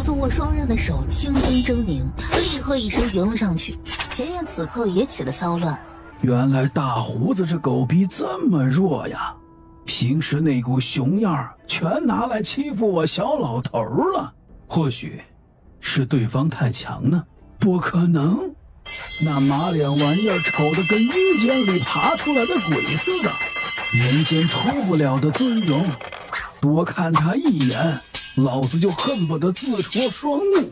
子握双刃的手轻轻狰狞，立刻一声迎了上去。前院此刻也起了骚乱。原来大胡子这狗逼这么弱呀！平时那股熊样全拿来欺负我小老头了。或许是对方太强呢？不可能，那马脸玩意儿丑得跟阴间里爬出来的鬼似的，人间出不了的尊荣。多看他一眼，老子就恨不得自戳双目。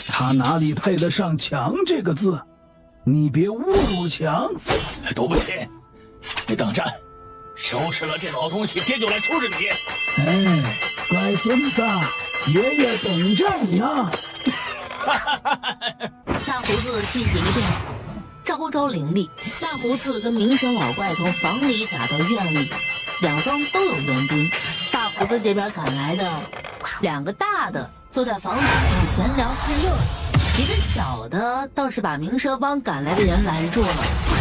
他哪里配得上强这个字？你别侮辱强！对不起，你等着，收拾了这老东西，爹就来收拾你。哎，乖孙子，爷爷等着你呢。大胡子气势一变，招招凌厉。大胡子跟明神老怪从房里打到院里，两方都有援兵。大胡子这边赶来的两个大的坐在房顶上闲聊看热闹，几个小的倒是把明蛇帮赶来的人拦住了，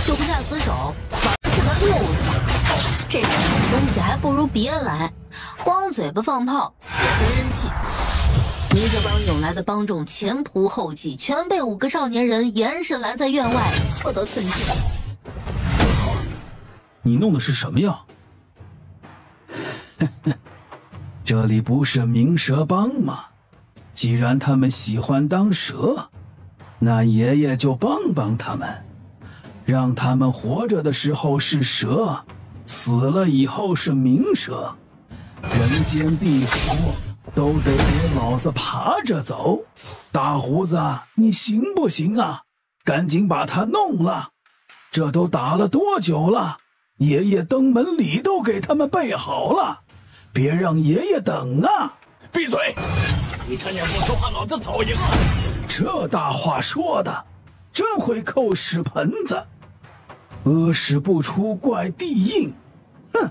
就不下死手，玩起了溜子。这些东西还不如别来，光嘴巴放炮，泄不人气。明蛇帮涌来的帮众前仆后继，全被5个少年人严实拦在院外，不得寸进。你弄的是什么药？这里不是明蛇帮吗？既然他们喜欢当蛇，那爷爷就帮帮他们，让他们活着的时候是蛇，死了以后是明蛇，人间地府都得给老子爬着走。大胡子，你行不行啊？赶紧把他弄了！这都打了多久了？爷爷登门礼都给他们备好了，别让爷爷等啊！闭嘴！你趁点不说话，老子早赢了。这大话说的，真会扣屎盆子。恶屎不出怪地硬。哼！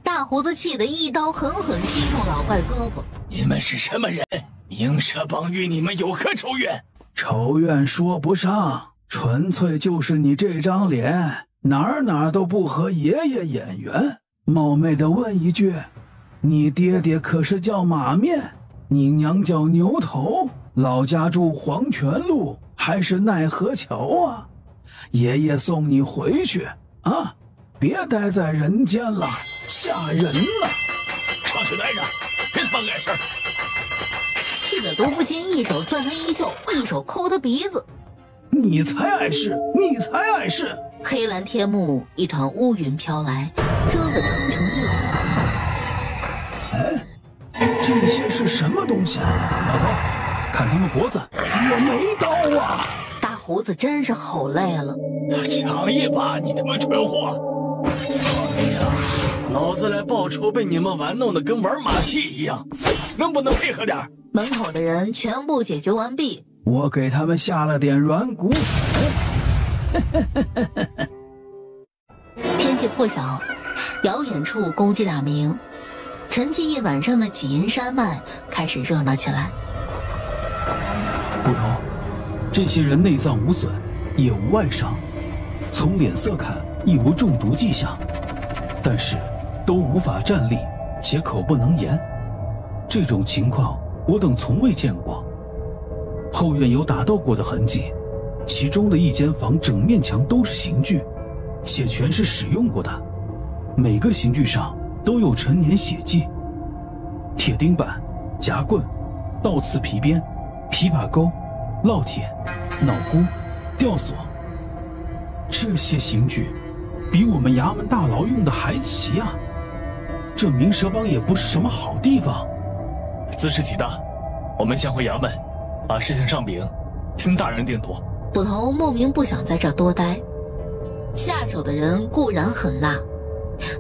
大胡子气得一刀狠狠劈中老怪胳膊。你们是什么人？明蛇帮与你们有何仇怨？仇怨说不上，纯粹就是你这张脸哪都不合爷爷眼缘。冒昧的问一句，你爹爹可是叫马面，你娘叫牛头，老家住黄泉路还是奈何桥啊？爷爷送你回去啊，别待在人间了，吓人了。上去待着，别他妈碍事儿。气得毒不亲一手攥他衣袖，一手抠他鼻子。你才碍事，你才碍事！黑蓝天幕，一团乌云飘来，遮了层层月光。哎，这些是什么东西？老头，看他们脖子，我没刀啊！大胡子真是吼累了。抢一把，你他妈蠢货！操你娘！老子来报仇，被你们玩弄得跟玩马戏一样，能不能配合点？门口的人全部解决完毕。我给他们下了点软骨粉。天气破晓，遥远处公鸡打鸣，沉寂一晚上的几阴山脉开始热闹起来。捕头，这些人内脏无损，也无外伤，从脸色看亦无中毒迹象，但是都无法站立，且口不能言。这种情况我等从未见过。后院有打斗过的痕迹，其中的一间房整面墙都是刑具，且全是使用过的，每个刑具上都有陈年血迹。铁钉板、夹棍、倒刺皮鞭、琵琶钩、烙铁、脑箍、吊索，这些刑具比我们衙门大牢用的还齐啊！这明蛇帮也不是什么好地方。兹事体大，我们先回衙门，把事情上禀，听大人定夺。捕头莫名不想在这儿多待，下手的人固然很辣，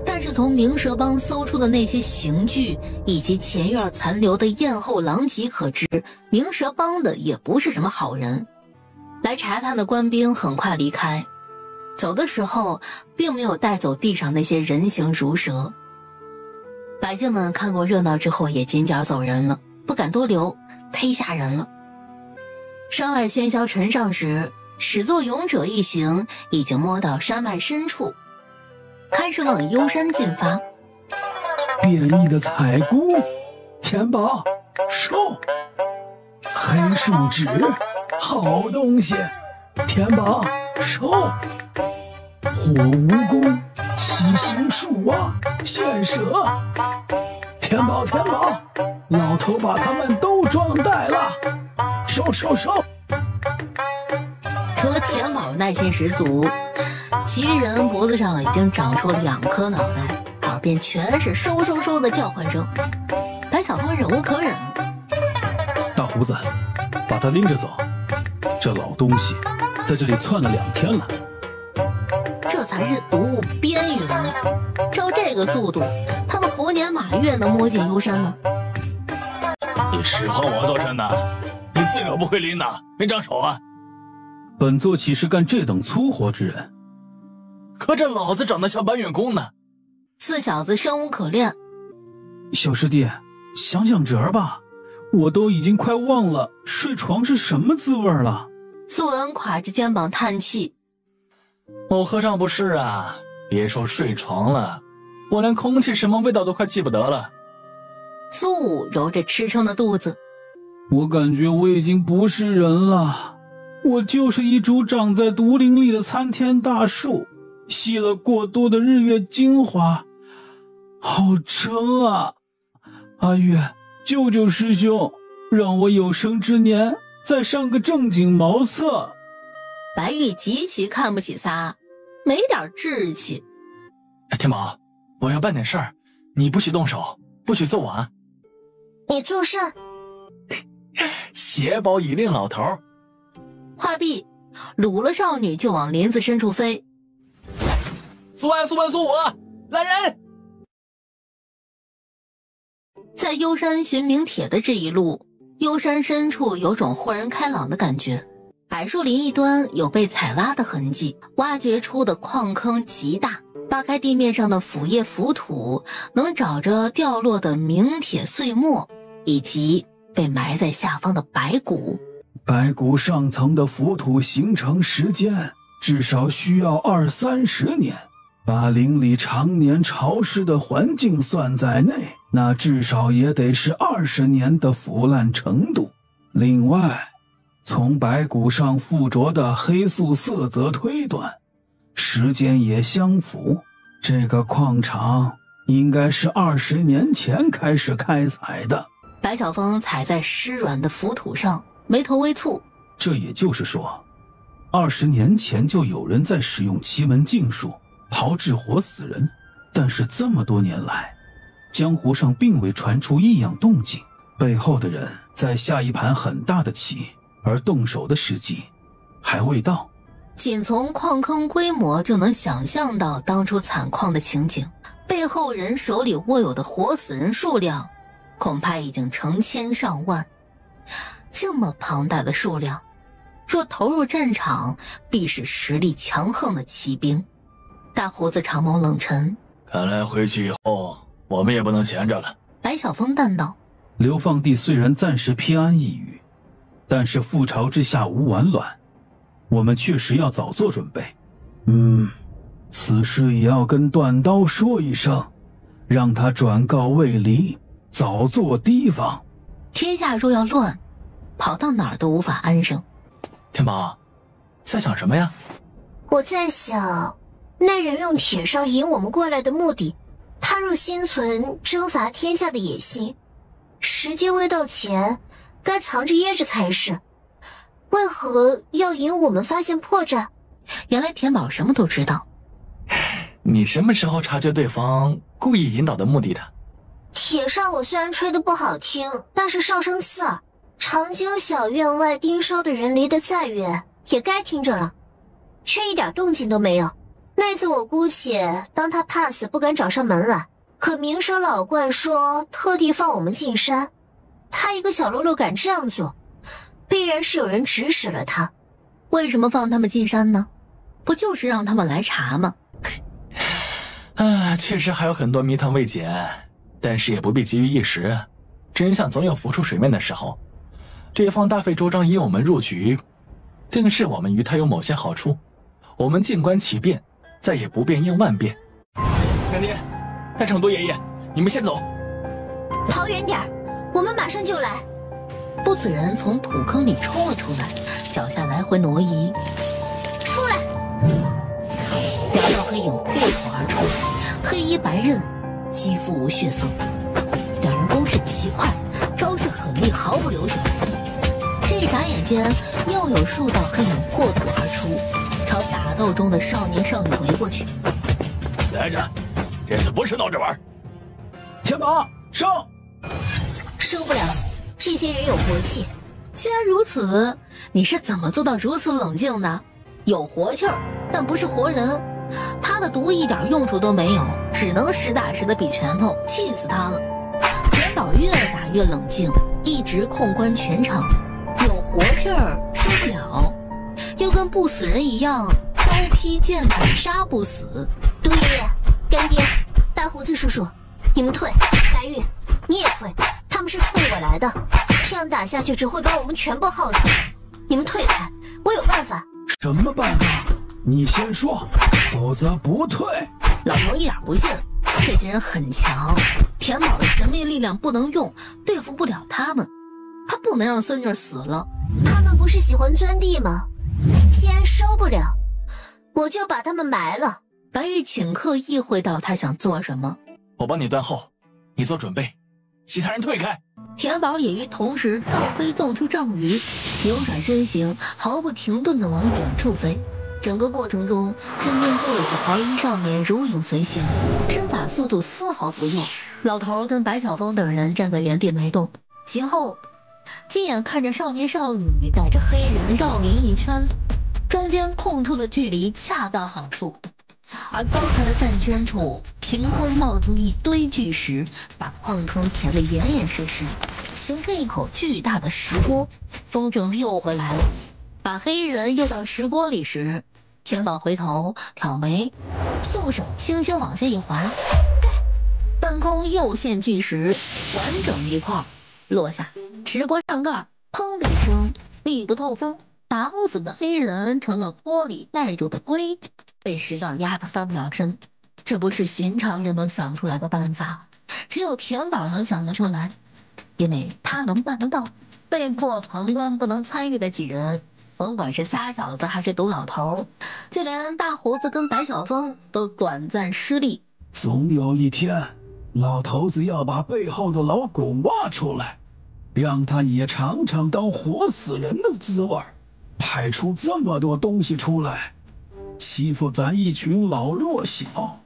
但是从明蛇帮搜出的那些刑具以及前院残留的咽后狼藉可知，明蛇帮的也不是什么好人。来查探的官兵很快离开，走的时候并没有带走地上那些人形如蛇。百姓们看过热闹之后也紧脚走人了，不敢多留，忒吓人了。山外喧嚣尘上时，始作俑者一行已经摸到山脉深处，开始往幽山进发。变异的彩菇，天宝收！黑树脂，好东西。天宝，收。火蜈蚣，七星树蛙，现蛇。天宝，老头把他们都装袋了，收。除了田宝耐心十足，其余人脖子上已经长出了2颗脑袋，耳边全是收的叫唤声。白小凤忍无可忍，大胡子，把他拎着走。这老东西在这里窜了2天了。这才是毒物边缘。照这个速度，他们猴年马月能摸进幽山呢。你使唤我做甚呢？你自个不会拎呐，没长手啊？本座岂是干这等粗活之人？可这老子长得像搬运工呢。四小子生无可恋。小师弟，想想辙吧，我都已经快忘了睡床是什么滋味了。苏文垮着肩膀叹气。我何尝不是啊，别说睡床了，我连空气什么味道都快记不得了。苏武揉着吃撑的肚子。我感觉我已经不是人了，我就是一株长在毒林里的参天大树，吸了过多的日月精华，好撑啊！阿月，救救师兄，让我有生之年再上个正经茅厕。白玉极其看不起仨，没点志气。天宝，我要办点事儿，你不许动手，不许做我。你做甚？携宝以令老头。话毕，掳了少女就往林子深处飞。苏安、苏文、苏武，来人！在幽山寻名帖的这一路，幽山深处有种豁然开朗的感觉。柏树林一端有被采挖的痕迹，挖掘出的矿坑极大，扒开地面上的腐叶腐土，能找着掉落的名帖碎末，以及被埋在下方的白骨。白骨上层的腐土形成时间至少需要20-30年，把林里常年潮湿的环境算在内，那至少也得是20年的腐烂程度。另外，从白骨上附着的黑素色泽推断，时间也相符。这个矿场应该是20年前开始开采的。白晓峰踩在湿软的腐土上，眉头微蹙。这也就是说，20年前就有人在使用奇门禁术炮制活死人，但是这么多年来，江湖上并未传出异样动静，背后的人在下一盘很大的棋，而动手的时机还未到。仅从矿坑规模就能想象到当初采矿的情景，背后人手里握有的活死人数量恐怕已经成千上万。这么庞大的数量，若投入战场，必是实力强横的骑兵。大胡子长眸冷沉，看来回去以后我们也不能闲着了。白晓峰淡道，流放地虽然暂时偏安一隅，但是覆巢之下无完卵，我们确实要早做准备。此事也要跟断刀说一声，让他转告魏离，早做提防。天下若要乱，跑到哪儿都无法安生。天宝，在想什么呀？我在想，那人用铁哨引我们过来的目的，他若心存征伐天下的野心，时机未到前，该藏着掖着才是。为何要引我们发现破绽？原来田宝什么都知道。你什么时候察觉对方故意引导的目的的？铁哨我虽然吹得不好听，但是哨声刺耳。长京小院外盯梢的人离得再远，也该听着了，却一点动静都没有。那次我姑且当他怕死不敢找上门来，可明蛇老怪说特地放我们进山，他一个小喽啰敢这样做，必然是有人指使了他。为什么放他们进山呢？不就是让他们来查吗？确实还有很多谜团未解，但是也不必急于一时，真相总有浮出水面的时候。对方大费周章引我们入局，定是我们与他有某些好处。我们静观其变，再也不变应万变。干爹，大成都爷爷，你们先走。跑远点，我们马上就来。不死人从土坑里冲了出来，脚下来回挪移。出来！两道黑影破土而出，黑衣白刃，肌肤无血色。两人攻势奇快，招式狠厉，毫不留情。这一眨眼间，又有数道黑影破土而出，朝打斗中的少年少女围过去。来着，这次不是闹着玩。天宝上！受不了，这些人有活气。既然如此，你是怎么做到如此冷静的？有活气儿，但不是活人。他的毒一点用处都没有，只能实打实的比拳头，气死他了。田宝越打越冷静，一直控关全场。有活气儿说不了，又跟不死人一样，刀劈剑砍杀不死。毒爷爷、干爹、大胡子叔叔，你们退！白玉，你也退！他们是冲我来的，这样打下去只会把我们全部耗死。你们退开，我有办法。什么办法？你先说，否则不退。老头一点不信，这些人很强，田宝的神秘力量不能用，对付不了他们。他不能让孙女死了。他们不是喜欢钻地吗？既然收不了，我就把他们埋了。白玉顷刻意会到他想做什么。我帮你断后，你做准备，其他人退开。田宝也于同时倒飞纵出丈余，扭转身形，毫不停顿地往远处飞。整个过程中，身边都有个白衣少年如影随形，身法速度丝毫不弱。老头跟白晓峰等人站在原地没动，其后亲眼看着少年少女带着黑人绕林一圈，中间空出的距离恰到好处。而刚才的饭圈处凭空冒出一堆巨石，把矿坑填得严严实实，形成一口巨大的石锅。风正又回来了，把黑衣人诱到石锅里时，田宝回头挑眉，素手轻轻往下一滑，半空又现巨石，完整一块落下，石锅上盖，砰的一声，密不透风。打不死的黑人成了锅里带住的龟，被石头压得翻不了身。这不是寻常人能想出来的办法，只有田宝能想得出来，因为他能办得到。被迫旁观不能参与的几人，甭管是仨小子还是毒老头，就连大胡子跟白晓峰都短暂失利。总有一天，老头子要把背后的老狗挖出来，让他也尝尝当活死人的滋味儿。派出这么多东西出来，欺负咱一群老弱小，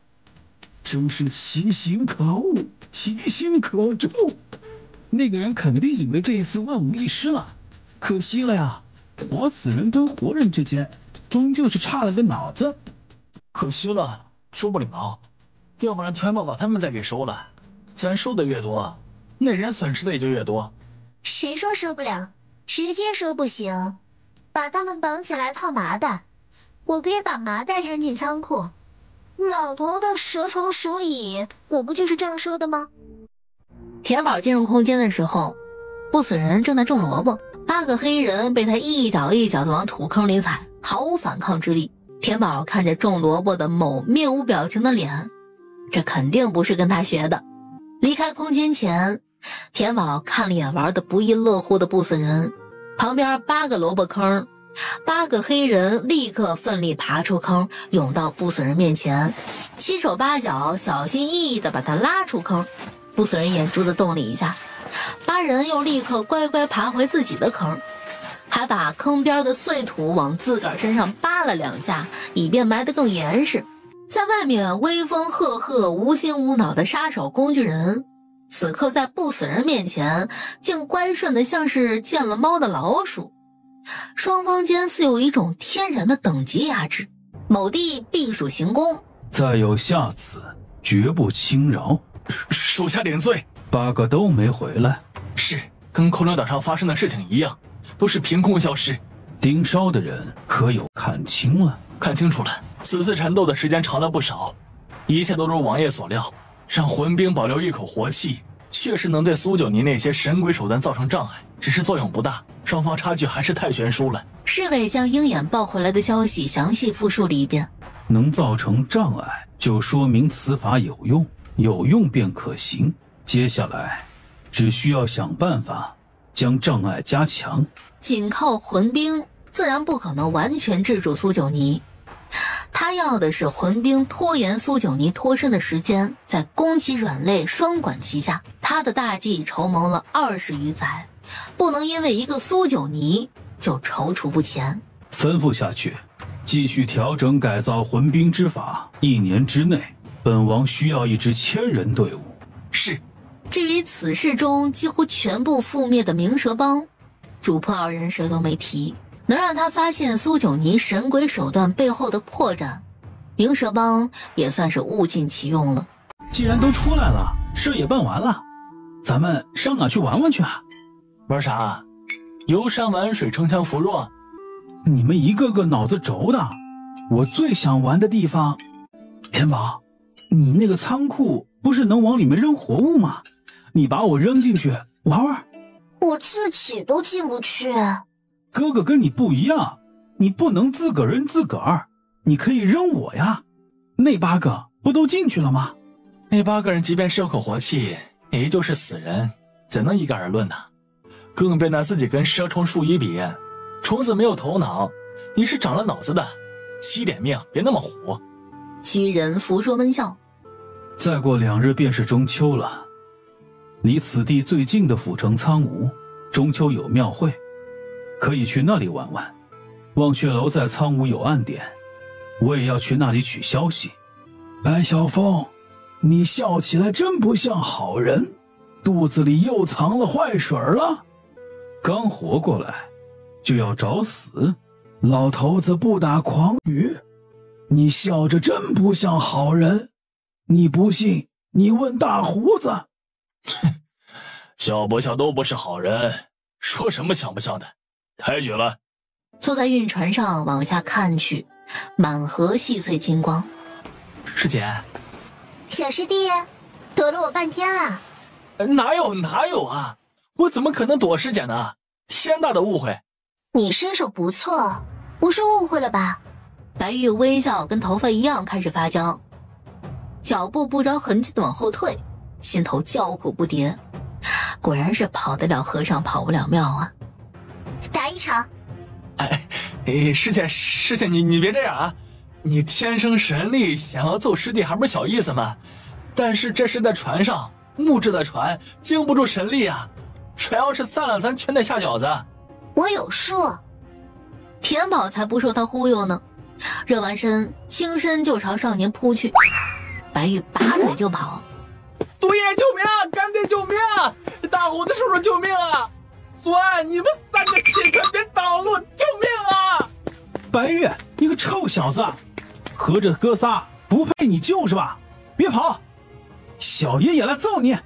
真是其行可恶，其心可诛。那个人肯定以为这一次万无一失了，可惜了呀！活死人跟活人之间，终究是差了个脑子。可惜了，收不了，要不然田宝把他们再给收了，咱收的越多，那人损失的也就越多。谁说收不了？直接收不行。把他们绑起来套麻袋，我可以把麻袋扔进仓库。老头的蛇虫鼠蚁，我不就是这样说的吗？田宝进入空间的时候，不死人正在种萝卜，8个黑人被他一脚一脚的往土坑里踩，毫无反抗之力。田宝看着种萝卜的某面无表情的脸，这肯定不是跟他学的。离开空间前，田宝看了眼玩得不亦乐乎的不死人，旁边8个萝卜坑，8个黑人立刻奋力爬出坑，涌到不死人面前，七手八脚小心翼翼地把他拉出坑。不死人眼珠子动了一下，8人又立刻乖乖爬回自己的坑，还把坑边的碎土往自个儿身上扒了2下，以便埋得更严实。在外面威风赫赫、无心无脑的杀手工具人，此刻在不死人面前竟乖顺的像是见了猫的老鼠。双方间似有一种天然的等级压制，某地避暑行宫，再有下次绝不轻饶。属下领罪。 8个都没回来，是跟空流岛上发生的事情一样，都是凭空消失。盯梢的人可有看清了？看清楚了，此次缠斗的时间长了不少，一切都如王爷所料，让魂兵保留一口活气，确实能对苏九尼那些神鬼手段造成障碍，只是作用不大，双方差距还是太悬殊了。侍卫将鹰眼报回来的消息详细复述了一遍。能造成障碍，就说明此法有用，有用便可行。接下来，只需要想办法将障碍加强。仅靠魂兵自然不可能完全制住苏九尼，他要的是魂兵拖延苏九尼脱身的时间，再攻其软肋，双管齐下。他的大计筹谋了20余载，不能因为一个苏九尼就踌躇不前。吩咐下去，继续调整改造魂兵之法，1年之内，本王需要一支1000人队伍。是。至于此事中几乎全部覆灭的鸣蛇帮，主仆2人谁都没提。能让他发现苏九尼神鬼手段背后的破绽，鸣蛇帮也算是物尽其用了。既然都出来了，事也办完了，咱们上哪去玩玩去啊？玩啥？游山玩水，铿锵扶弱。你们一个个脑子轴的，我最想玩的地方。天宝，你那个仓库不是能往里面扔活物吗？你把我扔进去玩玩。我自己都进不去。哥哥跟你不一样，你不能自个儿扔自个儿，你可以扔我呀。那8个不都进去了吗？那8个人即便是有口活气，也就是死人，怎能一概而论呢？更别拿自己跟蛇虫鼠蚁比，虫子没有头脑，你是长了脑子的，惜点命，别那么虎。其余人扶说闷笑。再过2日便是中秋了，离此地最近的府城苍梧，中秋有庙会，可以去那里玩玩。望血楼在苍梧有暗点，我也要去那里取消息。白小凤，你笑起来真不像好人，肚子里又藏了坏水了。刚活过来就要找死，老头子不打诳语，你笑着真不像好人。你不信，你问大胡子。笑不笑都不是好人，说什么像不像的，太绝了。坐在运船上往下看去，满河细碎金光。师姐，小师弟，躲了我半天了。哪有啊，我怎么可能躲师姐呢？天大的误会。你身手不错，不是误会了吧？白玉微笑跟头发一样开始发僵，脚步不着痕迹的往后退，心头叫苦不迭。果然是跑得了和尚跑不了庙啊。打一场。师姐你别这样啊，你天生神力，想要揍师弟还不是小意思吗？但是这是在船上，木质的船经不住神力啊，船要是散了咱全得下饺子。我有数。田宝才不受他忽悠呢，热完身轻身就朝少年扑去。白玉拔腿就跑。毒液救命啊，干爹救命啊，大胡子叔叔救命啊，酸，你们3个弃坑别挡路，救命啊！白玉，你个臭小子，合着哥仨不配你救是吧？别跑，小爷也来揍你。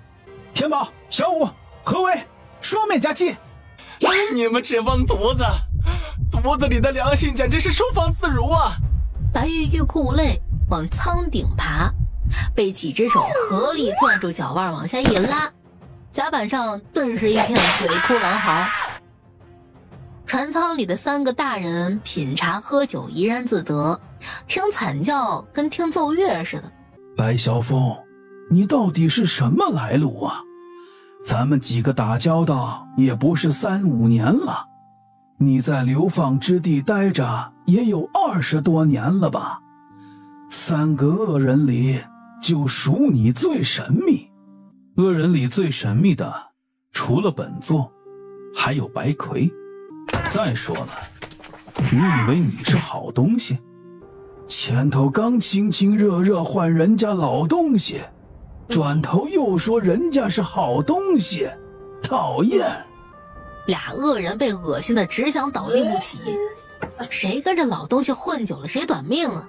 田宝、小五、何为，双面夹击。你们这帮犊子，肚子里的良心简直是收放自如啊！白玉欲哭无泪，往舱顶爬，被几只手合力攥住脚腕往下一拉，甲板上顿时一片鬼哭狼嚎。船舱里的3个大人品茶喝酒，怡然自得，听惨叫跟听奏乐似的。白小凤，你到底是什么来路啊？咱们几个打交道也不是3、5年了，你在流放之地待着也有20多年了吧？3个恶人里就属你最神秘。恶人里最神秘的除了本座还有白魁。再说了，你以为你是好东西？前头刚亲亲热热换人家老东西，转头又说人家是好东西，讨厌。俩恶人被恶心的只想倒地不起，谁跟着老东西混久了谁短命啊。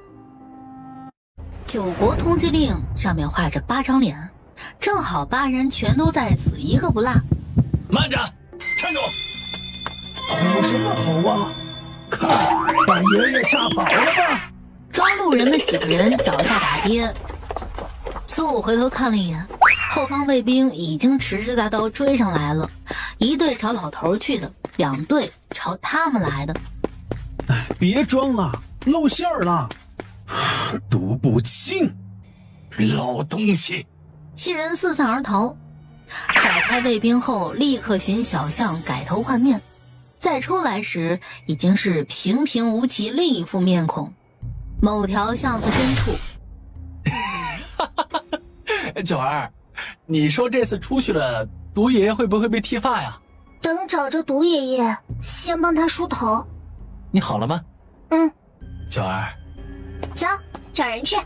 9国通缉令上面画着8张脸，正好8人全都在此，一个不落。慢着，站住！吼什么吼啊？看，把爷爷吓跑了吧？抓路人的几个人脚下打跌。苏武回头看了一眼，后方卫兵已经持着大刀追上来了，一队朝老头去的，2队朝他们来的。别装了，露馅儿了，读不清。老东西！ 7人四散而逃。甩开卫兵后，立刻寻小巷改头换面，再出来时已经是平平无奇另一副面孔。某条巷子深处，九儿，你说这次出去了，毒爷爷会不会被剃发呀？等找着毒爷爷，先帮他梳头。你好了吗？九儿，走，找人去。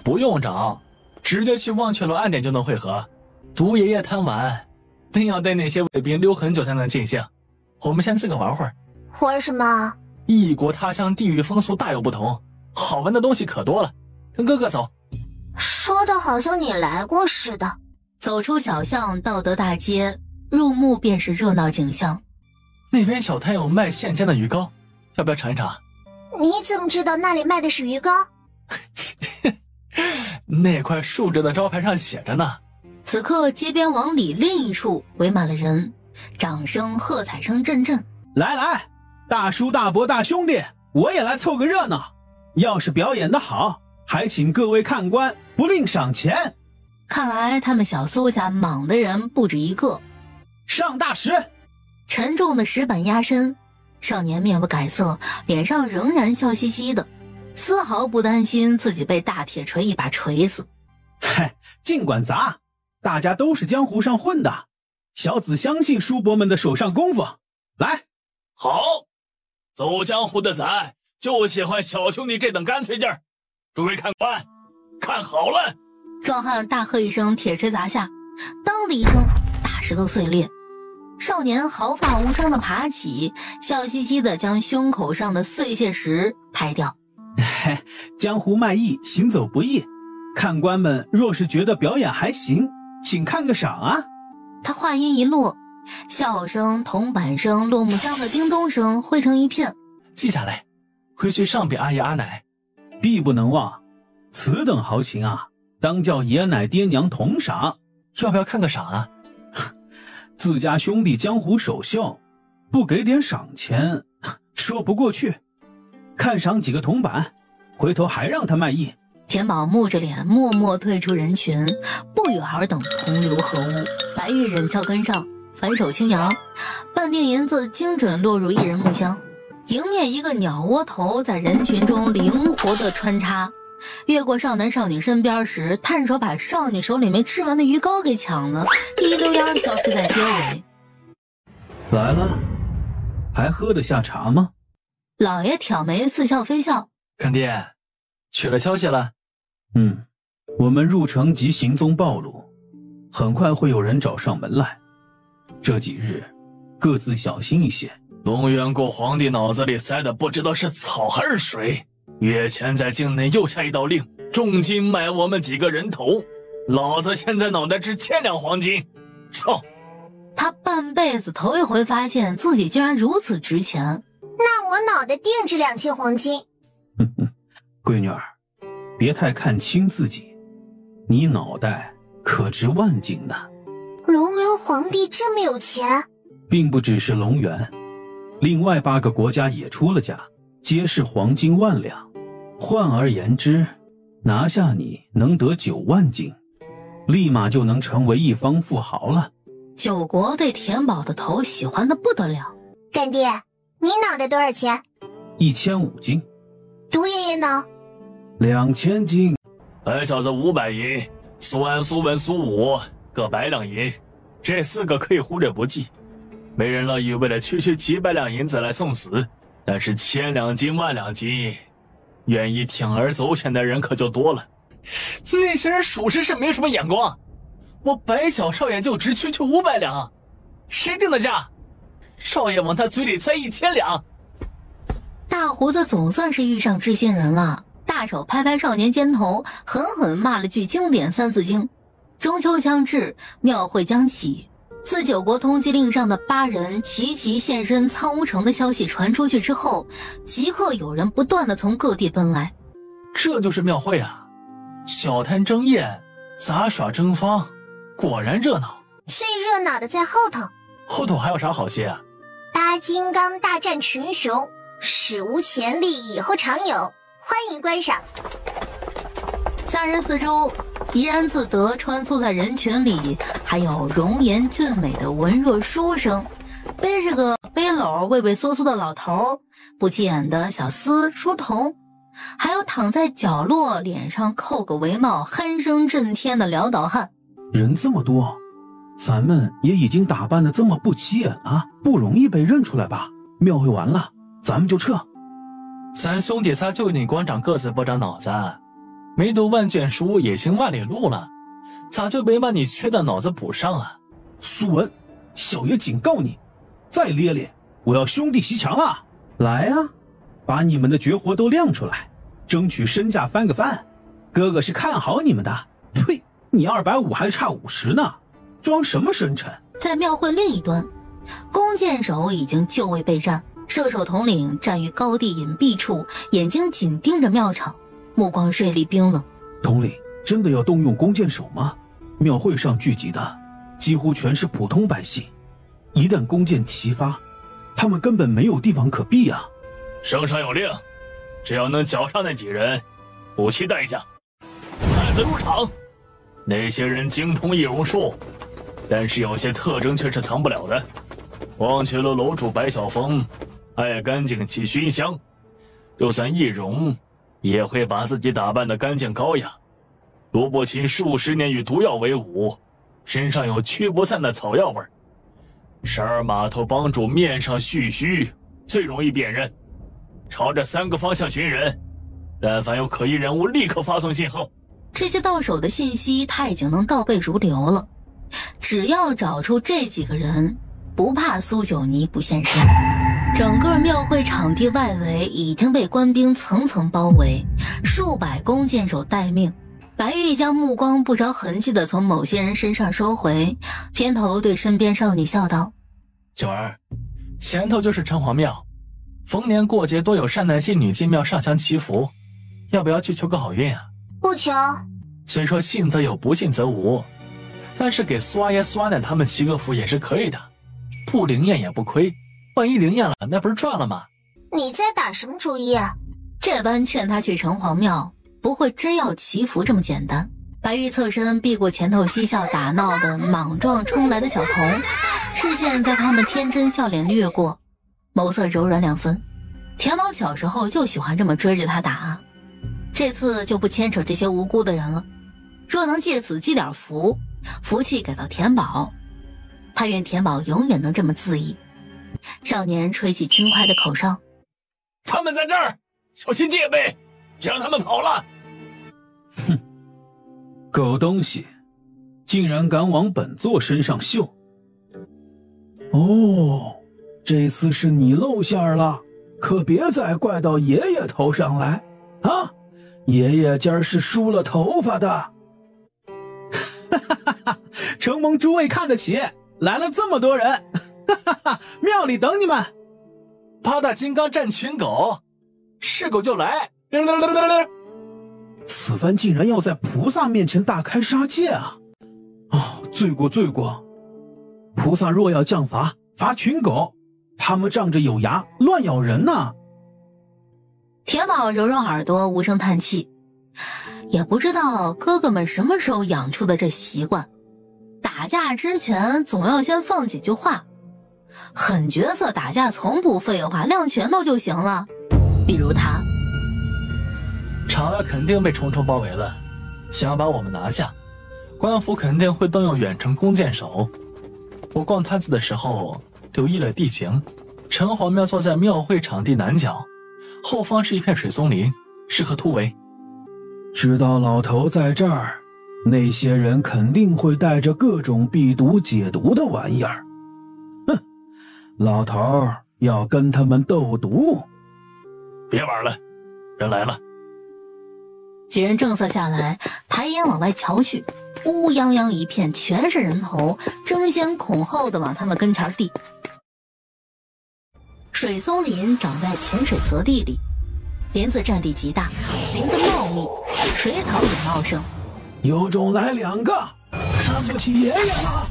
不用找，直接去忘却楼暗点就能会合。毒爷爷贪玩，定要带那些卫兵溜很久才能尽兴。我们先自个玩会儿。玩什么？异国他乡，地域风俗大有不同，好玩的东西可多了。跟哥哥走。说的好像你来过似的。走出小巷，到得大街，入目便是热闹景象。那边小摊有卖现煎的鱼糕，要不要尝一尝？你怎么知道那里卖的是鱼糕？那块竖着的招牌上写着呢。此刻街边往里另一处围满了人，掌声喝彩声阵阵。来来，大叔大伯大兄弟，我也来凑个热闹。要是表演得好，还请各位看官不吝赏钱。看来他们小苏家莽的人不止一个。上大石！沉重的石板压身，少年面不改色，脸上仍然笑嘻嘻的，丝毫不担心自己被大铁锤一把锤死。嗨，尽管砸，大家都是江湖上混的，小子相信叔伯们的手上功夫。来，好，走江湖的咱就喜欢小兄弟这等干脆劲儿。诸位看官，看好了！壮汉大喝一声，铁锤砸下，当的一声，大石头碎裂。少年毫发无伤地爬起，笑嘻嘻地将胸口上的碎屑石拍掉。江湖卖艺，行走不易。看官们若是觉得表演还行，请看个赏啊！他话音一落，笑声、铜板声、落木箱的叮咚声汇成一片。记下来，回去上禀阿爷阿奶。必不能忘，此等豪情啊，当叫爷奶爹娘同赏。要不要看个赏啊？自家兄弟江湖首秀，不给点赏钱，说不过去。看赏几个铜板，回头还让他卖艺。田宝木着脸默默退出人群，不与尔等同流合污。白玉忍俏跟上，反手轻扬，半锭银子精准落入一人木箱。迎面一个鸟窝头在人群中灵活地穿插，越过少男少女身边时，探手把少女手里没吃完的鱼糕给抢了，一溜烟消失在街尾。来了，还喝得下茶吗？老爷挑眉似笑非笑。干爹，取了消息了？我们入城及行踪暴露，很快会有人找上门来。这几日各自小心一些。龙渊国皇帝脑子里塞的不知道是草还是水，月前在境内又下一道令，重金买我们几个人头。老子现在脑袋值1000两黄金，操！他半辈子头一回发现自己竟然如此值钱。那我脑袋定值2000黄金。闺女儿，别太看轻自己，你脑袋可值万金呢。龙元皇帝这么有钱？并不只是龙元，另外8个国家也出了价，皆是黄金10000两。换而言之，拿下你能得9万金，立马就能成为一方富豪了。九国对田宝的头喜欢的不得了。干爹，你脑袋多少钱？1500金。毒爷爷呢？2000金。本小子500银，苏安、苏文、苏武各100两银，这4个可以忽略不计。没人乐意为了区几百两银子来送死，但是1000两金、10000两金，愿意铤而走险的人可就多了。那些人属实是没什么眼光，我白小少爷就值区500两，谁定的价？少爷往他嘴里塞1000两。大胡子总算是遇上知心人了，大手拍拍少年肩头，狠狠骂了句经典3字经。中秋将至，庙会将起。自9国通缉令上的8人齐齐现身苍梧城的消息传出去之后，即刻有人不断的从各地奔来。这就是庙会啊，小摊争艳，杂耍争芳，果然热闹。最热闹的在后头。后头还有啥好戏啊？8金刚大战群雄，史无前例，以后常有，欢迎观赏。 3人4周，怡然自得穿梭在人群里，还有容颜俊美的文弱书生，背着个背篓畏畏缩缩的老头，不起眼的小厮书童，还有躺在角落脸上扣个帷帽鼾声震天的潦倒汉。人这么多，咱们也已经打扮得这么不起眼了，不容易被认出来吧？庙会完了，咱们就撤。咱兄弟仨就你光长个子不长脑子，没读万卷书也行万里路了，咋就没把你缺的脑子补上啊？苏文，小爷警告你，再咧咧，我要兄弟齐强啊！来啊，把你们的绝活都亮出来，争取身价翻个番。哥哥是看好你们的。呸，你250还差50呢，装什么深沉？在庙会另一端，弓箭手已经就位备战，射手统领站于高地隐蔽处，眼睛紧盯着庙场，目光锐利冰冷。统领，真的要动用弓箭手吗？庙会上聚集的几乎全是普通百姓，一旦弓箭齐发，他们根本没有地方可避啊！圣上有令，只要能缴上那几人，不惜代价，男子入场。那些人精通易容术，但是有些特征却是藏不了的。忘却了楼主白晓峰爱干净起熏香，就算易容也会把自己打扮得干净高雅。罗伯琴数十年与毒药为伍，身上有驱不散的草药味儿。12码头帮主面上蓄须，最容易辨认。朝着3个方向寻人，但凡有可疑人物，立刻发送信号。这些到手的信息他已经能倒背如流了，只要找出这几个人，不怕苏九泥不现身。整个庙会场地外围已经被官兵层层包围，数百弓箭手待命。白玉将目光不着痕迹地从某些人身上收回，偏头对身边少女笑道：九儿，前头就是城隍庙，逢年过节多有善男信女进庙上香祈福，要不要去求个好运啊？不求。虽说信则有，不信则无，但是给苏阿爷苏阿奶他们祈个福也是可以的，不灵验也不亏，万一灵验了，那不是赚了吗？你在打什么主意啊？这般劝他去城隍庙，不会真要祈福这么简单。白玉侧身避过前头嬉笑打闹的莽撞冲来的小童，视线在他们天真笑脸掠过，眸色柔软2分。田宝小时候就喜欢这么追着他打，这次就不牵扯这些无辜的人了。若能借此积点福，福气给到田宝，他愿田宝永远能这么恣意。少年吹起轻快的口哨：他们在这儿，小心戒备，别让他们跑了。哼，狗东西，竟然敢往本座身上绣！哦，这次是你露馅了，可别再怪到爷爷头上来啊！爷爷今儿是梳了头发的。哈哈哈哈！承蒙诸位看得起，来了这么多人，哈哈哈！庙里等你们。8大金刚战群狗，是狗就来！此番竟然要在菩萨面前大开杀戒啊！哦，罪过罪过！菩萨若要降罚，罚群狗，他们仗着有牙乱咬人呢。田宝揉揉耳朵，无声叹气。也不知道哥哥们什么时候养出的这习惯，打架之前总要先放几句话。狠角色打架从不废话，亮拳头就行了。比如他。场外肯定被重重包围了，想要把我们拿下，官府肯定会动用远程弓箭手。我逛摊子的时候留意了地形，城隍庙坐在庙会场地南角，后方是一片水松林，适合突围。知道老头在这儿，那些人肯定会带着各种避毒解毒的玩意儿。哼，老头要跟他们斗毒。别玩了，人来了。几人正色下来，抬眼往外瞧去，乌泱泱一片，全是人头，争先恐后的往他们跟前递。水松林长在浅水泽地里，林子占地极大，林子茂密，水草也茂盛。有种来2个，看不起爷爷了！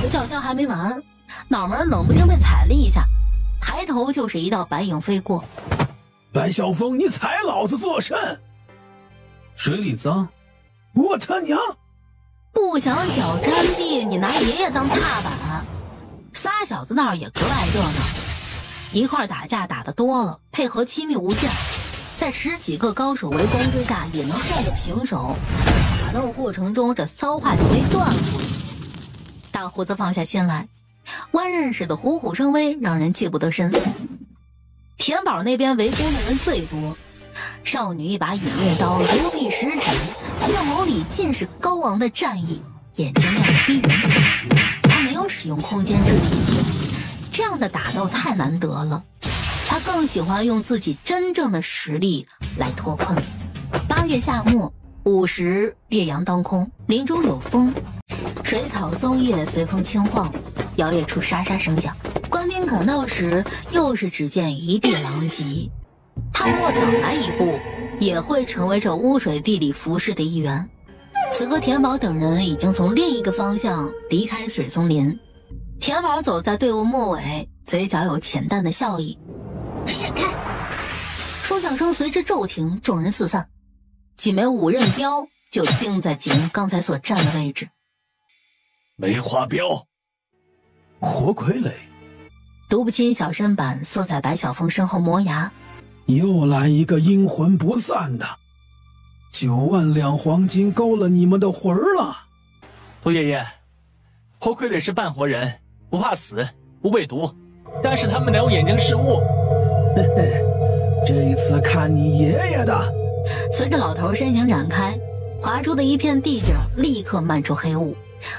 叫嚣还没完，脑门冷不丁被踩了一下，抬头就是一道白影飞过。白晓峰，你踩老子作甚？水里脏，我他娘！不想脚沾地，你拿爷爷当踏板。仨小子那儿也格外热闹，一块打架打得多了，配合亲密无间，在10几个高手围攻之下也能算个平手。打斗过程中这骚话就没断过。大胡子放下心来，弯刃似的虎虎生威，让人记不得身。田宝那边围攻的人最多，少女一把偃月刀如臂使指，相眸里尽是高昂的战意，眼睛亮得逼人。她没有使用空间之力，这样的打斗太难得了。她更喜欢用自己真正的实力来脱困。8月夏末，午时烈阳当空，林中有风，水草松叶随风轻晃，摇曳出沙沙声响。官兵赶到时，又是只见一地狼藉。他若早来一步，也会成为这污水地里服侍的一员。此刻田宝等人已经从另一个方向离开水松林。田宝走在队伍末尾，嘴角有浅淡的笑意。闪开！说响声随之骤停，众人四散。几枚5刃镖就钉在几人刚才所站的位置。梅花镖，活傀儡。读不清小身板缩在白小凤身后磨牙。又来一个阴魂不散的，9万两黄金勾了你们的魂儿了。杜爷爷，活傀儡是半活人，不怕死，不被毒，但是他们两眼睛是雾。嘿嘿，这一次看你爷爷的。随着老头身形展开，划出的一片地界立刻漫出黑雾，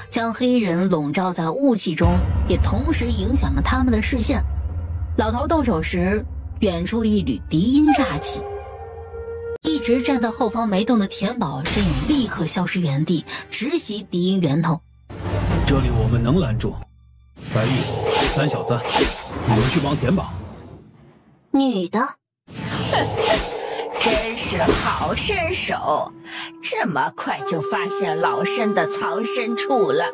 将黑人笼罩在雾气中，也同时影响了他们的视线。老头动手时，远处一缕笛音炸起，一直站在后方没动的田宝身影立刻消失原地，直袭笛音源头。这里我们能拦住。白玉、3小子，你们去帮田宝。女的，真是好身手，这么快就发现老身的藏身处了。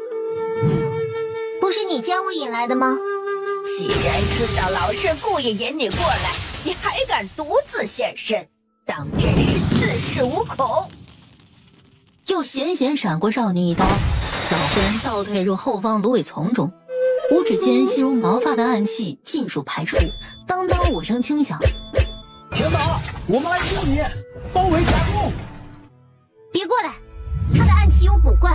不是你将我引来的吗？既然知道老身故意引你过来，你还敢独自现身，当真是自恃无恐。又险险闪过少女一刀，老妇人倒退入后方芦苇丛中，五指间细如毛发的暗器尽数排出，当当5声轻响。田宝，我们来救你，包围夹攻。别过来，他的暗器有古怪。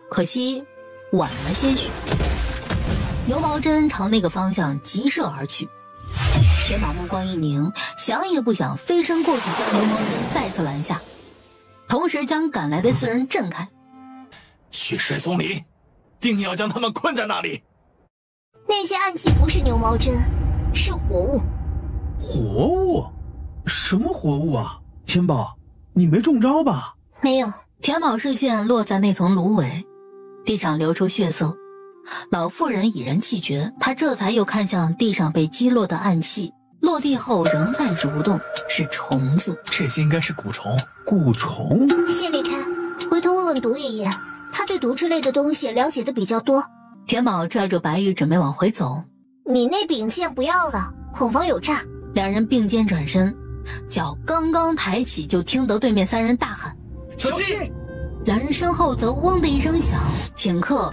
可惜晚了些许。牛毛针朝那个方向急射而去，田宝目光一凝，想也不想飞身过去将牛毛针再次拦下，同时将赶来的4人震开。去水松林，定要将他们困在那里。那些暗器不是牛毛针，是活物。活物？什么活物啊？田宝，你没中招吧？没有。田宝视线落在那丛芦苇，地上流出血色。老妇人已然气绝，她这才又看向地上被击落的暗器，落地后仍在蠕动，是虫子。这些应该是蛊虫。蛊虫？先离开，回头问问毒爷爷，他对毒之类的东西了解的比较多。田宝拽住白玉准备往回走。你那柄剑不要了，恐防有诈。两人并肩转身，脚刚刚抬起，就听得对面3人大喊：小心！两人身后则嗡的一声响，顷刻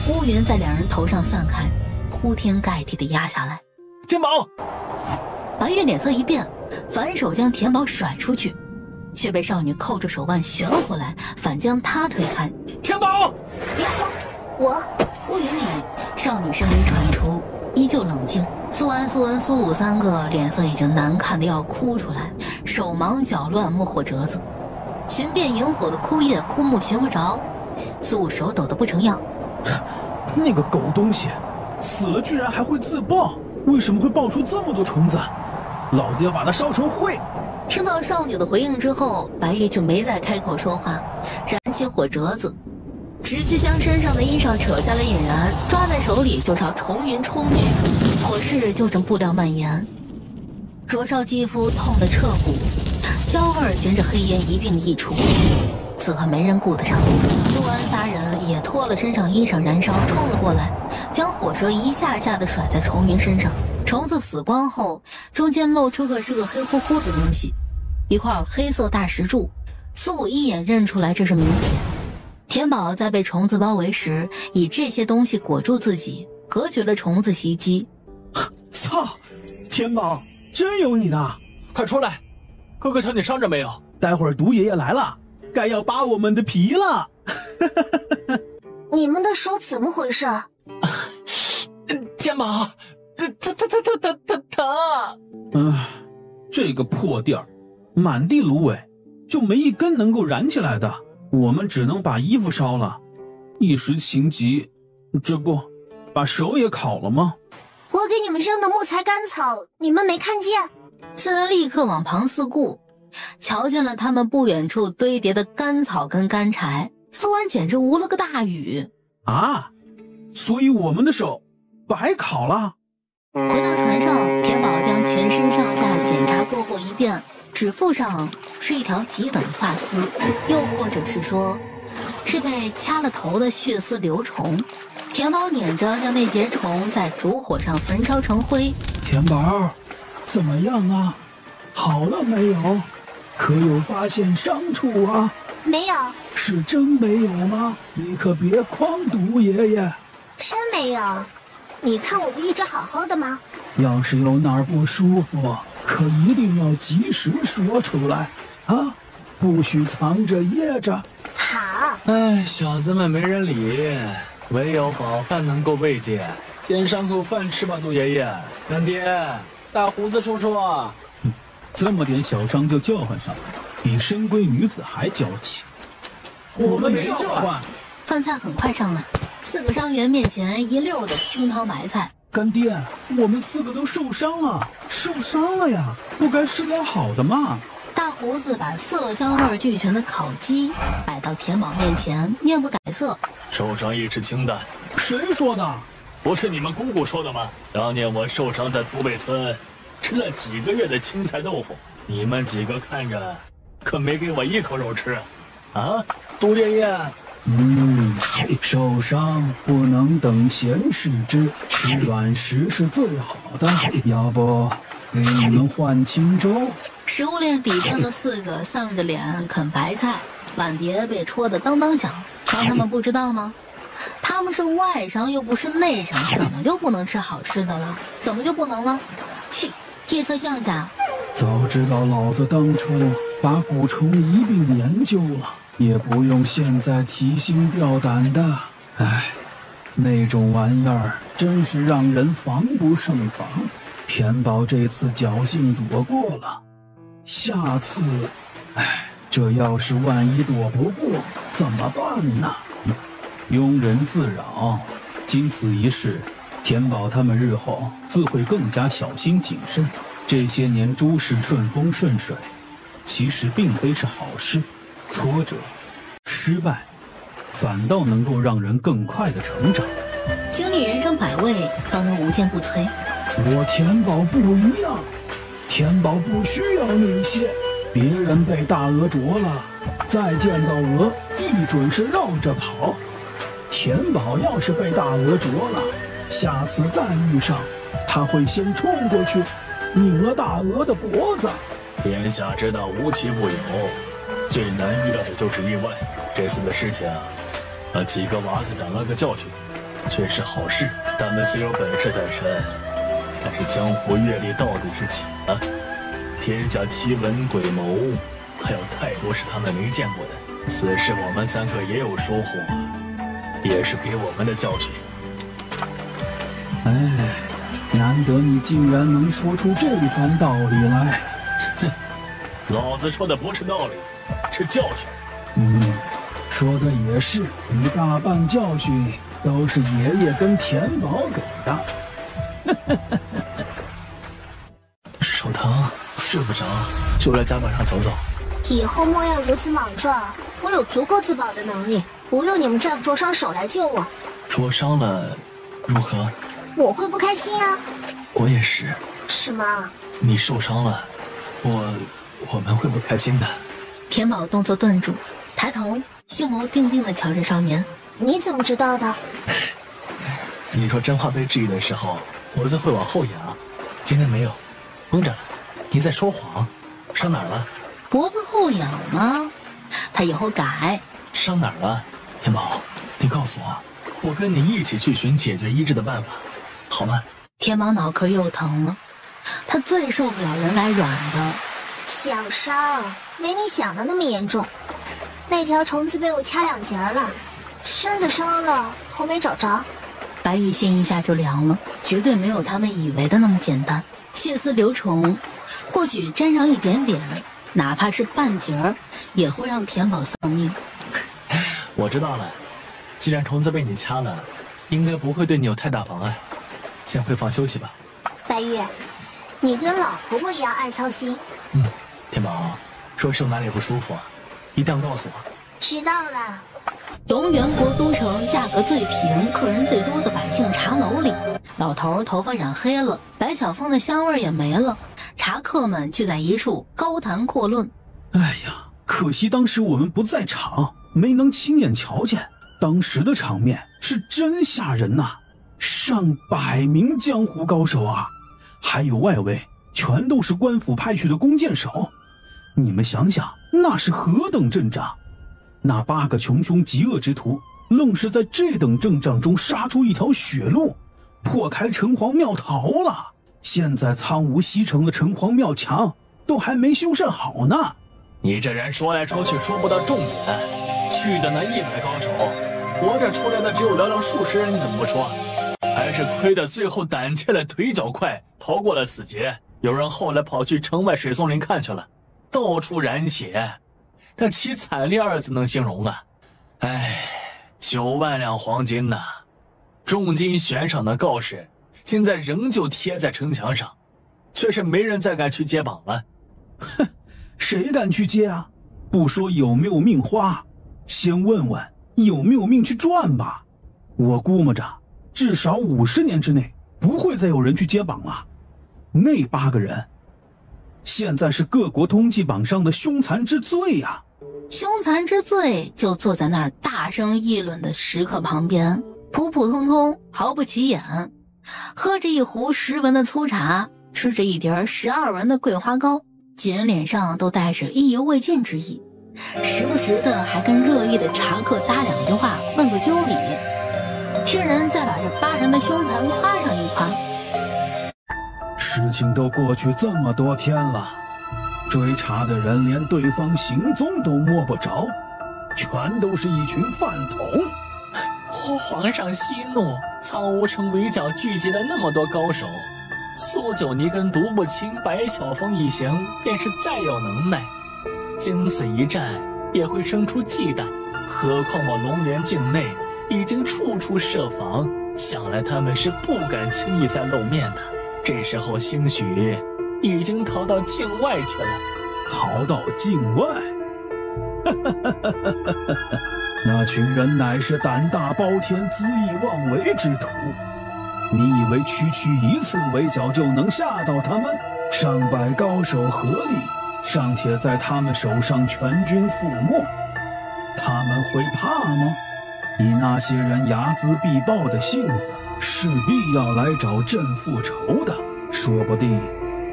乌云在两人头上散开，铺天盖地的压下来。田宝！白月脸色一变，反手将田宝甩出去，却被少女扣住手腕旋回来，反将他推开。田宝！别慌，我。乌云里少女声音传出，依旧冷静。苏安、苏文、苏武3个脸色已经难看的要哭出来，手忙脚乱摸火折子，寻遍萤火的枯叶枯木寻不着。苏武手抖得不成样。那个狗东西死了居然还会自爆，为什么会爆出这么多虫子？老子要把它烧成灰！听到少女的回应之后，白玉就没再开口说话，燃起火折子，直接将身上的衣裳扯下来引燃，抓在手里就朝重云冲去。火势就正布料蔓延，灼烧肌肤，痛得彻骨，焦味循着黑烟一并溢出。此刻没人顾得上，苏安3人也脱了身上衣裳燃烧，冲了过来，将火舌一下下的甩在重云身上。虫子死光后，中间露出个是个黑乎乎的东西，一块黑色大石柱，苏武一眼认出来这是名帖。田宝在被虫子包围时，以这些东西裹住自己，隔绝了虫子袭击。操！田宝，真有你的！快出来！哥哥瞧你伤着没有？待会儿毒爷爷来了，该要扒我们的皮了。你们的手怎么回事？天宝，疼！这个破地儿，满地芦苇，就没一根能够燃起来的。我们只能把衣服烧了，一时情急，这不把手也烤了吗？我给你们扔的木材干草，你们没看见？四人立刻往旁四顾，瞧见了他们不远处堆叠的干草跟干柴。苏安简直无了个大语啊！所以我们的手白烤了。回到船上，田宝将全身上下检查过后一遍，指腹上是一条极短的发丝，又或者是说，是被掐了头的血丝流虫。田宝捻着将那节虫在烛火上焚烧成灰。田宝，怎么样啊？好了没有？可有发现伤处啊？没有。是真没有吗？你可别诓毒爷爷。真没有。你看我不一直好好的吗？要是有哪儿不舒服，可一定要及时说出来啊，不许藏着掖着。好。哎，小子们没人理，唯有饱饭能够慰藉。先上口饭吃吧，杜爷爷。干爹，大胡子叔叔。这么点小伤就叫唤上来，比深闺女子还娇气。我们没叫唤。饭菜很快上来，4个伤员面前一溜的清汤白菜。干爹，我们4个都受伤了，呀，不该吃点好的吗？大胡子把色香味俱全的烤鸡摆到田宝面前，面不改色。受伤一吃清淡。谁说的？不是你们姑姑说的吗？当年我受伤在土北村，吃了几个月的青菜豆腐，你们几个看着，可没给我一口肉吃。啊，杜爷爷。受伤不能等闲视之，吃软食是最好的。要不给你们换清粥？食物链底端的4个丧着脸啃白菜，碗碟被戳得当当响。当他们不知道吗？他们是外伤又不是内伤，怎么就不能吃好吃的了？怎么就不能了？气！夜色降下，早知道老子当初把蛊虫一并研究了，也不用现在提心吊胆的。哎，那种玩意儿真是让人防不胜防。田宝这次侥幸躲过了，下次，这要是万一躲不过怎么办呢？庸人自扰。经此一事，田宝他们日后自会更加小心谨慎。这些年诸事顺风顺水，其实并非是好事。挫折、失败，反倒能够让人更快的成长。经历人生百味，方能无坚不摧。我田宝不一样，田宝不需要那些。别人被大鹅啄了，再见到鹅，一准是绕着跑。田宝要是被大鹅啄了，下次再遇上，他会先冲过去，拧了大鹅的脖子。天下之道无奇不有，最难遇到的就是意外。这次的事情，几个娃子长了个教训，却是好事。他们虽有本事在身，但是江湖阅历到底是浅了。天下奇闻鬼谋，还有太多是他们没见过的。此事我们3个也有收获，也是给我们的教训。难得你竟然能说出这番道理来。哼，老子说的不是道理，是教训。说的也是，一大半教训都是爷爷跟田宝给的。手疼，睡不着，就来甲板上走走。以后莫要如此莽撞，我有足够自保的能力，不用你们这样灼伤手来救我。灼伤了，如何？我会不开心啊。我也是。是吗？你受伤了，我们会不开心的。田宝动作顿住，抬头，杏眸定定地瞧着少年。你怎么知道的？你说真话被质疑的时候，脖子会往后仰，今天没有，绷着了。你在说谎，伤哪儿了？脖子后仰吗？他以后改。伤哪儿了？天宝，你告诉我，我跟你一起去寻解决医治的办法，好吗？天宝脑壳又疼了，他最受不了人来软的。小伤，没你想的那么严重。那条虫子被我掐2节了，身子伤了，头没找着。白羽心一下就凉了，绝对没有他们以为的那么简单。血丝流虫，或许沾上一点点，哪怕是半截儿，也会让田宝丧命。我知道了，既然虫子被你掐了，应该不会对你有太大妨碍。先回房休息吧。白玉，你跟老婆婆一样爱操心。天宝，说是有哪里不舒服啊？一定要告诉我。知道了。龙源国都城价格最平、客人最多的百姓茶楼里，老头头发染黑了，百草风的香味也没了。茶客们聚在一处，高谈阔论。哎呀，可惜当时我们不在场，没能亲眼瞧见。当时的场面是真吓人呐，上百名江湖高手啊，还有外围全都是官府派去的弓箭手。你们想想，那是何等阵仗！那8个穷凶极恶之徒，愣是在这等阵仗中杀出一条血路，破开城隍庙逃了。现在苍梧西城的城隍庙墙都还没修缮好呢。你这人说来说去说不到重点，去的那100高手，活着出来的只有寥寥数十人，你怎么不说？还是亏得最后胆怯了，腿脚快，逃过了死劫。有人后来跑去城外水松林看去了，到处染血，但其惨烈2字能形容啊！哎，9万两黄金呐，重金悬赏的告示，现在仍旧贴在城墙上，却是没人再敢去接榜了。哼，谁敢去接啊？不说有没有命花，先问问有没有命去赚吧。我估摸着，至少50年之内不会再有人去接榜了。那8个人现在是各国通缉榜上的凶残之最呀！凶残之最就坐在那儿大声议论的食客旁边，普普通通，毫不起眼，喝着一壶10文的粗茶，吃着一碟12文的桂花糕，几人脸上都带着意犹未尽之意，时不时的还跟热议的茶客搭2句话，问个究理，听人再把这8人的凶残夸上一夸。事情都过去这么多天了，追查的人连对方行踪都摸不着，全都是一群饭桶。皇上息怒，苍梧城围剿聚集了那么多高手，苏九尼跟独步青、白晓峰一行便是再有能耐，经此一战也会生出忌惮。何况我龙源境内已经处处设防，想来他们是不敢轻易再露面的。这时候兴许已经逃到境外去了。逃到境外？那群人乃是胆大包天、恣意妄为之徒。你以为区区一次围剿就能吓到他们？上百高手合力，尚且在他们手上全军覆没，他们会怕吗？以那些人睚眦必报的性子，势必要来找朕复仇的。说不定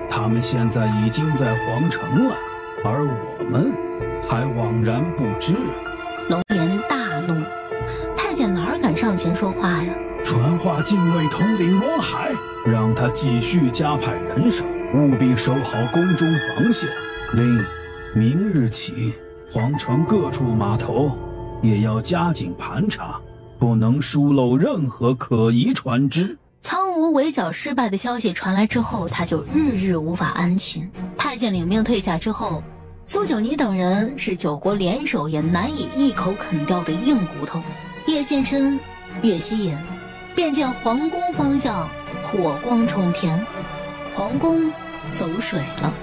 他们现在已经在皇城了，而我们还枉然不知。龙颜大怒，太监哪敢上前说话呀？传话禁卫统领罗海，让他继续加派人手，务必守好宫中防线。另明日起，皇城各处码头也要加紧盘查，不能疏漏任何可疑船只。苍梧围剿失败的消息传来之后，他就日日无法安寝。太监领命退下之后，苏九尼等人是9国联手也难以一口啃掉的硬骨头。夜渐深，月西隐，便见皇宫方向火光冲天，皇宫走水了。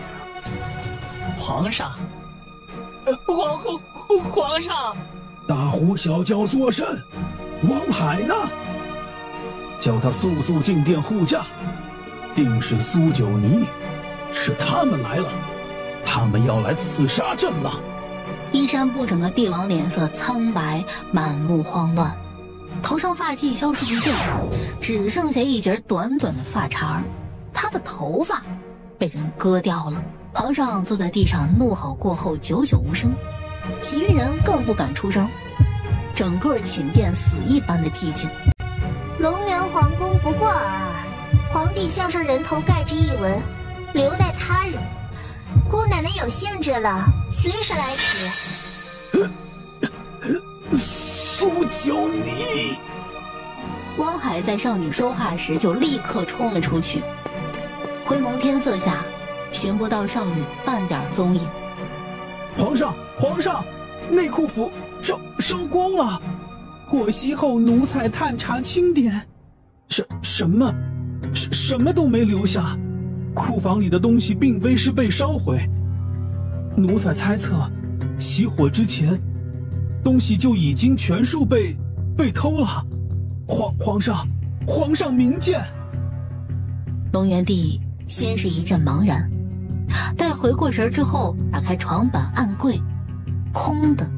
皇上，皇上！大呼小叫作甚？王海呢？叫他速速进殿护驾。定是苏九尼，是他们来了，他们要来刺杀朕了。衣衫不整的帝王脸色苍白，满目慌乱，头上发髻消失不见，只剩下一截短短的发茬，他的头发被人割掉了。皇上坐在地上怒吼过后久久无声，其余人更不敢出声，整个寝殿死一般的寂静。龙源皇宫不过尔尔，皇帝项上人头盖之一文，留待他日。姑奶奶有兴致了，随时来迟。苏九你！汪海在少女说话时就立刻冲了出去，灰蒙天色下，寻不到少女半点踪影。皇上，皇上，内库府烧光了！获悉后，奴才探查清点，什么都没留下。库房里的东西并非是被烧毁，奴才猜测，起火之前，东西就已经全数被偷了。皇上明鉴。龙元帝先是一阵茫然，待回过神之后，打开床板暗柜，空的，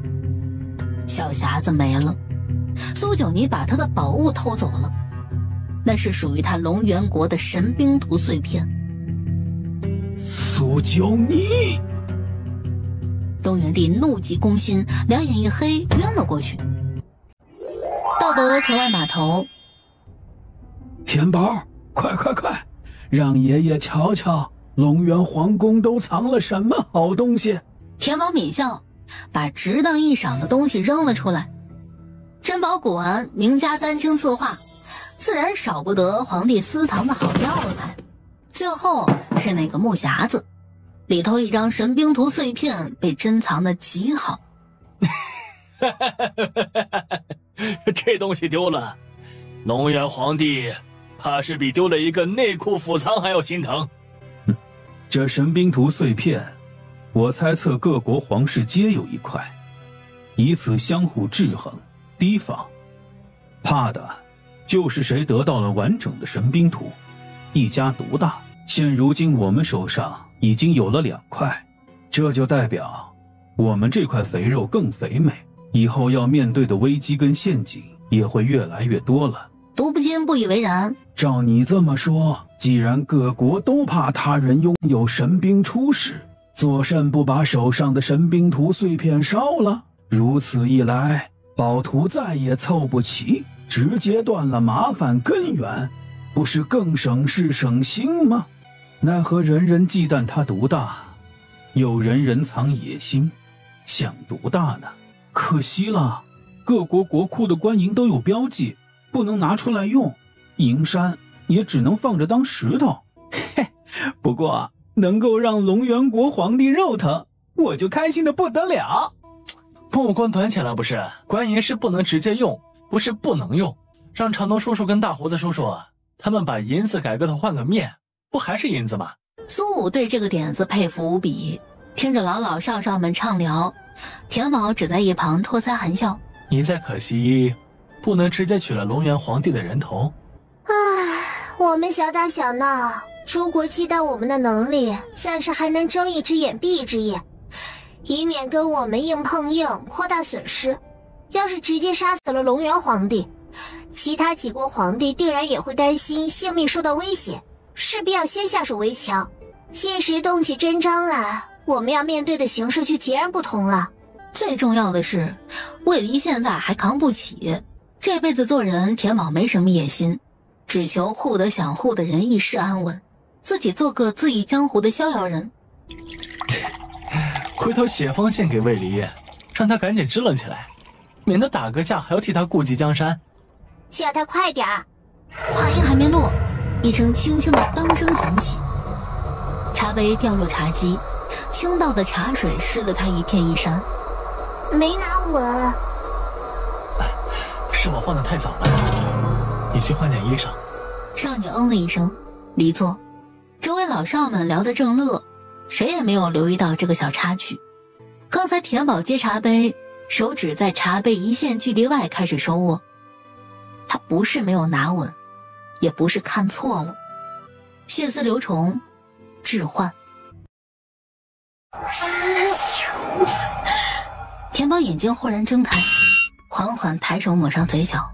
小匣子没了。苏九尼把他的宝物偷走了，那是属于他龙元国的神兵图碎片。苏九尼！龙元帝怒极攻心，两眼一黑，晕了过去。到得城外码头，田宝，快，让爷爷瞧瞧龙源皇宫都藏了什么好东西。田宝抿笑，把值当一赏的东西扔了出来。珍宝古玩、名家丹青字画，自然少不得皇帝私藏的好药材。最后是那个木匣子，里头一张神兵图碎片被珍藏的极好。这东西丢了，龙源皇帝怕是比丢了一个内库府藏还要心疼。这神兵图碎片，我猜测各国皇室皆有一块，以此相互制衡提防，怕的就是谁得到了完整的神兵图，一家独大。现如今我们手上已经有了2块，这就代表我们这块肥肉更肥美，以后要面对的危机跟陷阱也会越来越多了。独不禁不以为然。照你这么说，既然各国都怕他人拥有神兵出世，做甚不把手上的神兵图碎片烧了？如此一来，宝图再也凑不齐，直接断了麻烦根源，不是更省事省心吗？奈何人人忌惮他独大，又人人藏野心，想独大呢？可惜了，各国国库的官银都有标记，不能拿出来用，银山也只能放着当石头。嘿，不过能够让龙源国皇帝肉疼，我就开心的不得了。目光短浅了不是？官银是不能直接用，不是不能用。让长头叔叔跟大胡子叔叔他们把银子改个头换个面，不还是银子吗？苏武对这个点子佩服无比，听着老老少少们畅聊，田宝只在一旁托腮含笑。你再可惜不能直接取了龙源皇帝的人头。唉，我们小打小闹，诸国忌惮我们的能力，暂时还能睁一只眼闭一只眼，以免跟我们硬碰硬扩大损失。要是直接杀死了龙源皇帝，其他几国皇帝定然也会担心性命受到威胁，势必要先下手为强。届时动起真章来，我们要面对的形势就截然不同了。最重要的是，魏离现在还扛不起。这辈子做人，田宝没什么野心，只求护得想护的人一世安稳，自己做个恣意江湖的逍遥人。回头写封信给魏离，让他赶紧支棱起来，免得打个架还要替他顾及江山。叫他快点儿！话音还没落，一声轻轻的当声响起，茶杯掉入茶几，倾倒的茶水湿了他一片衣衫。没拿稳，是我放得太早了，你去换件衣裳。少女嗯了一声，离座。周围老少们聊得正乐，谁也没有留意到这个小插曲。刚才田宝接茶杯，手指在茶杯1线距离外开始收握。他不是没有拿稳，也不是看错了。血丝流虫，置换。田宝眼睛忽然睁开，缓缓抬手抹上嘴角，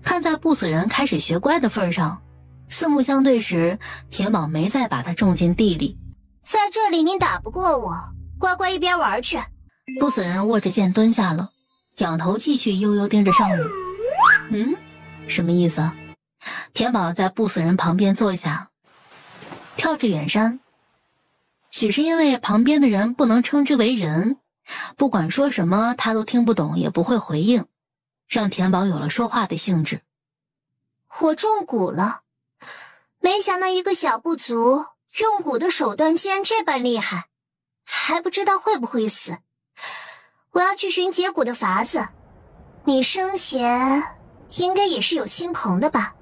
看在不死人开始学乖的份上，四目相对时，田宝没再把他种进地里。在这里你打不过我，乖乖一边玩去。不死人握着剑蹲下了，仰头继续悠悠盯着上午。什么意思啊？田宝在不死人旁边坐下，跳着远山。许是因为旁边的人不能称之为人，不管说什么他都听不懂，也不会回应，让田宝有了说话的兴致。我中蛊了，没想到一个小部族用蛊的手段竟然这般厉害，还不知道会不会死。我要去寻解蛊的法子。你生前应该也是有亲朋的吧？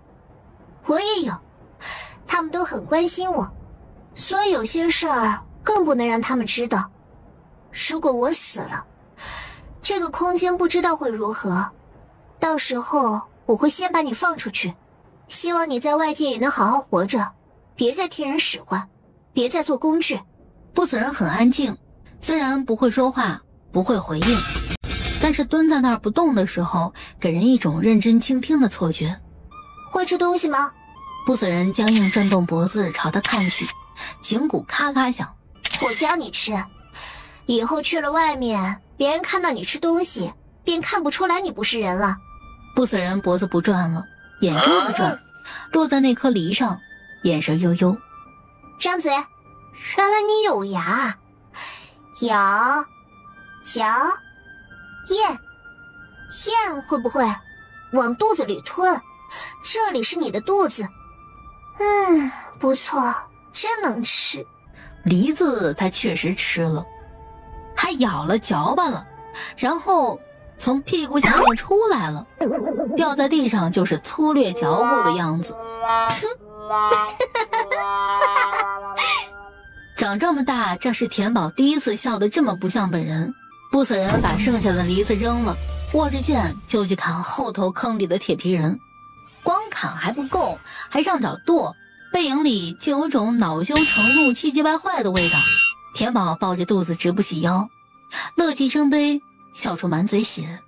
我也有，他们都很关心我，所以有些事儿更不能让他们知道。如果我死了，这个空间不知道会如何，到时候我会先把你放出去，希望你在外界也能好好活着，别再听人使唤，别再做工具。不死人很安静，虽然不会说话，不会回应，但是蹲在那儿不动的时候，给人一种认真倾听的错觉。会吃东西吗？不死人僵硬转动脖子朝他看去，颈骨咔咔响。我教你吃，以后去了外面，别人看到你吃东西，便看不出来你不是人了。不死人脖子不转了，眼珠子转，落在那颗梨上，眼神悠悠。张嘴，原来你有牙。咬，嚼，咽，咽会不会往肚子里吞？这里是你的肚子。不错，真能吃。梨子他确实吃了，还咬了嚼巴了，然后从屁股下面出来了，掉在地上就是粗略嚼过的样子。长这么大，这是田宝第一次笑得这么不像本人。不死人把剩下的梨子扔了，握着剑就去砍后头坑里的铁皮人。光砍还不够，还上脚剁，背影里竟有种恼羞成怒、气急败坏的味道。田宝抱着肚子直不起腰，乐极生悲，笑出满嘴血。